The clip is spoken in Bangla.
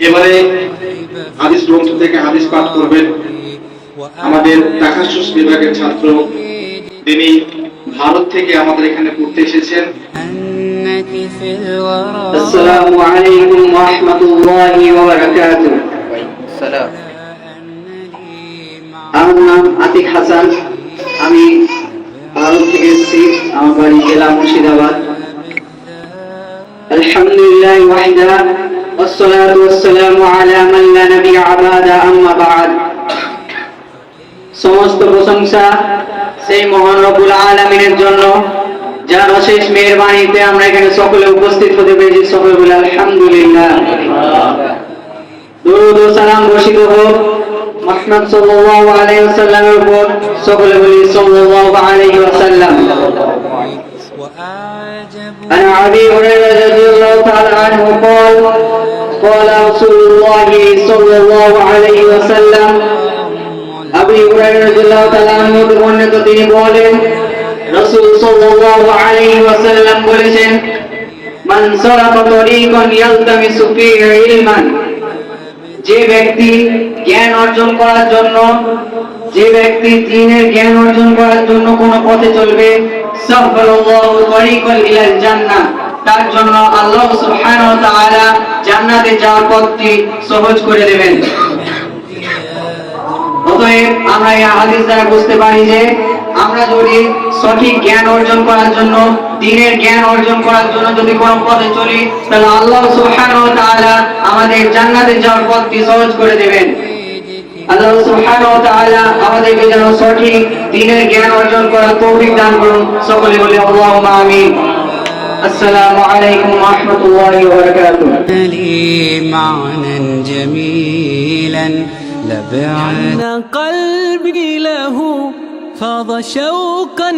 এবারে হাদিস গ্রন্থ থেকে হাদিস পাঠ করবেন আমাদের তাকাসসুস বিভাগের ছাত্র, তিনি ভারত থেকে আমাদের এখানে পড়তে এসেছেন। আসসালামু আলাইকুম ওয়া রাহমাতুল্লাহি ওয়া বারাকাতুহু। আমার নাম আতিক হাসান, আমি ভারত থেকে এসেছি। আমার বাড়ি জেলা মুর্শিদাবাদ। আলহামদুলিল্লাহ ওয়াহদা والصلاة والسلام على من لا نبي بعد أما بعد। সমস্ত প্রশংসা সেই মহান রব্বুল আলামিনের জন্য, যার অশেষ মেহেরবানিতে আমরা এখানে সকলে উপস্থিত হতে পেরেছি। সকলে বলে আলহামদুলিল্লাহ। দরুদ ও সালাম বর্ষিত হোক মুহাম্মদ সাল্লাল্লাহু আলাইহি ওয়াসাল্লামের উপর। সকলে বলি সাল্লাল্লাহু আলাইহি ওয়াসাল্লাম। عن أبي هريرة رضي الله تعالى عنه قال قال رسول الله صلى الله عليه وسلم। আবু হুরায়রা রাদিয়াল্লাহু তাআলা আনহু বর্ণিত, তিনি বলেন রাসূল সাল্লাল্লাহু আলাইহি ওয়াসাল্লাম বলেছেন, মান সালাকা তরিকান ইয়ালতামিসু ফীহি ইলমান। যে ব্যক্তি জ্ঞান অর্জন করার জন্য, যে ব্যক্তি দ্বীনের জ্ঞান অর্জন করার জন্য কোন পথে চলবে, সাহহালাল্লাহু তরিকাল ইলাল জান্নাহ, তার জন্য আল্লাহ সুবহানাহু ওয়া তাআলা জান্নাতে যাওয়ার পথটি সহজ করে দেবেন। অতএব আমরা এই হাদিস দ্বারা বুঝতে পারি যে আমরা যদি সঠিক জ্ঞান অর্জন করার জন্য, দ্বীনের জ্ঞান অর্জন করার জন্য যদি কোন পথে চলি, তাহলে আল্লাহ সুবহানাহু ওয়া তাআলা আমাদের জান্নাতে যাওয়ার পথটি সহজ করে দেবেন। আল্লাহ সুবহানাহু ওয়া তাআলা আমাদেরকে যেন সঠিক দ্বীনের জ্ঞান অর্জন করার তৌফিক দান করুন। সকলে বলি আল্লাহুম্মা আমিন। আসসালামু আলাইকুম ওয়া রাহমাতুল্লাহি ওয়া বারাকাতুহু। معنى جميلا لبعد قلبي له فاض شوقا